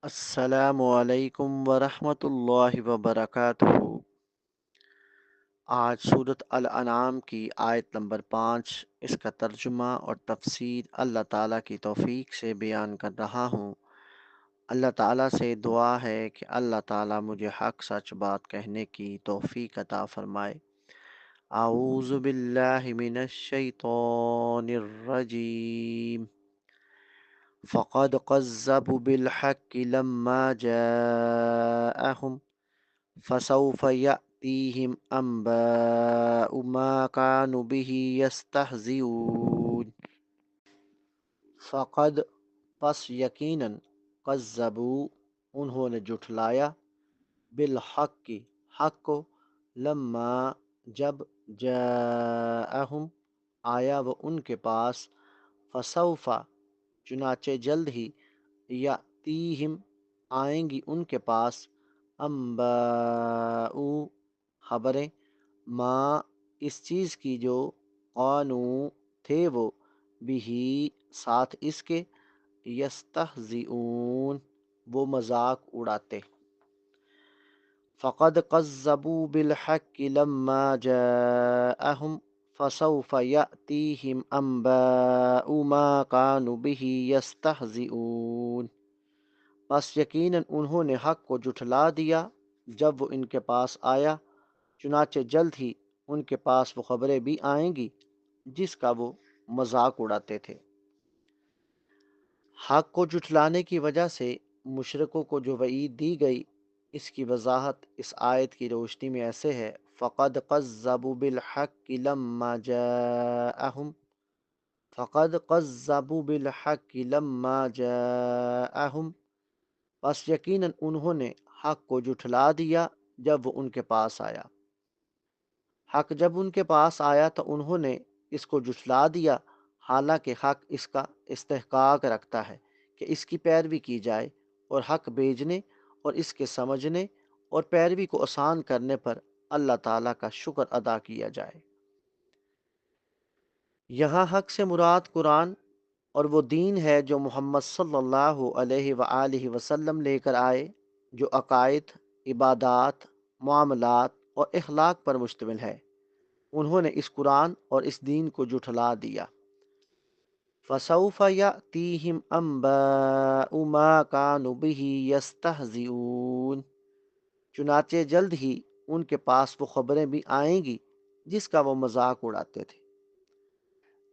السلام علیکم ورحمۃ اللہ وبرکاتہ۔ آج سورۃ الانعام کی آیت نمبر 5، اس کا ترجمہ اور تفسیر اللہ تعالیٰ کی توفیق سے بیان کر رہا ہوں۔ اللہ تعالیٰ سے دعا ہے کہ اللہ تعالیٰ مجھے حق سچ بات کہنے کی توفیق عطا فرمائے۔ اعوذ باللہ من الشیطان الرجیم۔ فقد كذبوا بالحق لما جاءهم فسوف يأتيهم أنباء ما كانوا به يستهزئون۔ فقد پس یقیناً کذبوا انہوں نے جھٹلایا بالحق کی حق کو لما جب جاءہم آیا وہ ان کے پاس فسوف چنانچہ جلد ہی یاتیہم آئیں گی ان کے پاس انباء خبریں ما اس چیز کی جو قانو تھے وہ بھی ساتھ اس کے یستہزئون وہ مذاق اڑاتے۔ فقد كذبوا بالحق لما جاءهم فسوف يأتيهم أنباء ما كانوا به يستهزئون۔ پس یقیناً انہوں نے حق کو جھٹلا دیا جب وہ ان کے پاس آیا، چنانچہ جلد ہی ان کے پاس وہ خبریں بھی آئیں گی جس کا وہ مذاق اڑاتے تھے۔ حق کو جھٹلانے کی وجہ سے مشرکوں کو جو وعید دی گئی، اس کی وضاحت اس آیت کی روشنی میں ایسے ہے: فقد كذبوا بالحق لما جاءهم فقد كذبوا بالحق لما جاءهم پس یقیناً انہوں نے حق کو جھٹلا دیا جب وہ ان کے پاس آیا۔ حق جب ان کے پاس آیا تو انہوں نے اس کو جھٹلا دیا، حالانکہ حق اس کا استحقاق رکھتا ہے کہ اس کی پیروی کی جائے اور حق بھیجنے اور اس کے سمجھنے اور پیروی کو آسان کرنے پر اللہ تعالیٰ کا شکر ادا کیا جائے۔ یہاں حق سے مراد قرآن اور وہ دین ہے جو محمد صلی اللہ علیہ وآلہ وسلم لے کر آئے، جو عقائد، عبادات، معاملات اور اخلاق پر مشتمل ہے۔ انہوں نے اس قرآن اور اس دین کو جھٹلا دیا۔ فَسَوْفَ يَأْتِيهِمْ أَنبَاءُ مَا كَانُوا بِهِ يَسْتَهْزِئُونَ چنانچہ جلد ہی ان کے پاس وہ خبریں بھی آئیں گی جس کا وہ مذاق اڑاتے تھے۔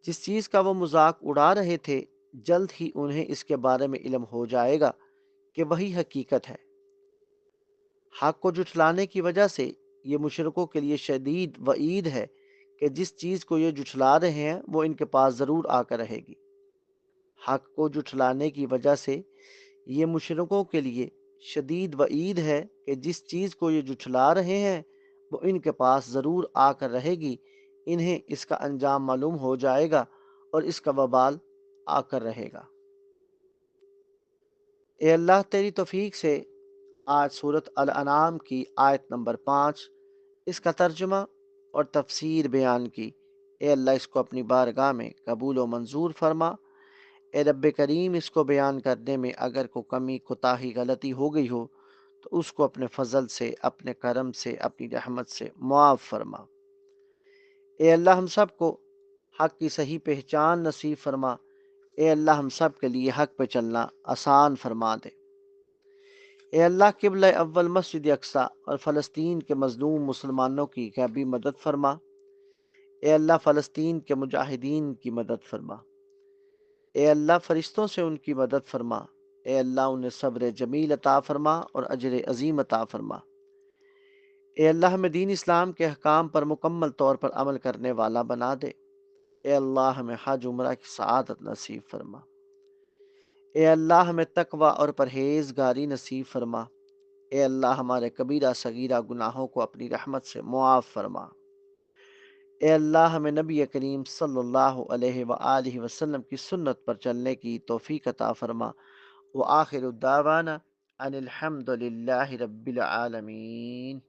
جس چیز کا وہ مذاق اڑا رہے تھے جلد ہی انہیں اس کے بارے میں علم ہو جائے گا کہ وہی حقیقت ہے۔ حق کو جھٹلانے کی وجہ سے یہ مشرکوں کے لیے شدید وعید ہے کہ جس چیز کو یہ جھٹلا رہے ہیں وہ ان کے پاس ضرور آ کر رہے گی۔ حق کو جھٹلانے کی وجہ سے یہ مشرکوں کے لیے شدید وعید ہے کہ جس چیز کو یہ جھٹلا رہے ہیں وہ ان کے پاس ضرور آ کر رہے گی، انہیں اس کا انجام معلوم ہو جائے گا اور اس کا وبال آ کر رہے گا۔ اے اللہ تیری توفیق سے آج سورۃ الانعام کی آیت نمبر 5، اس کا ترجمہ اور تفسیر بیان کی۔ اے اللہ اس کو اپنی بارگاہ میں قبول و منظور فرما۔ اے رب کریم اس کو بیان کرنے میں اگر کوئی کمی کوتاہی غلطی ہو گئی ہو تو اس کو اپنے فضل سے، اپنے کرم سے، اپنی رحمت سے معاف فرما۔ اے اللہ ہم سب کو حق کی صحیح پہچان نصیب فرما۔ اے اللہ ہم سب کے لیے حق پہ چلنا آسان فرما دے۔ اے اللہ قبلہ اول مسجد اقصی اور فلسطین کے مظلوم مسلمانوں کی غیبی مدد فرما۔ اے اللہ فلسطین کے مجاہدین کی مدد فرما۔ اے اللہ فرشتوں سے ان کی مدد فرما۔ اے اللہ انہیں صبر جمیل عطا فرما اور اجر عظیم عطا فرما۔ اے اللہ ہمیں دین اسلام کے احکام پر مکمل طور پر عمل کرنے والا بنا دے۔ اے اللہ ہمیں حج عمرہ کی سعادت نصیب فرما۔ اے اللہ ہمیں تقوی اور پرہیزگاری نصیب فرما۔ اے اللہ ہمارے کبیرہ صغیرہ گناہوں کو اپنی رحمت سے معاف فرما۔ اے اللہ ہمیں نبی کریم صلی اللہ علیہ وآلہ وسلم کی سنت پر چلنے کی توفیق عطا فرما۔ وآخر دعوانا ان الحمد للہ رب العالمین۔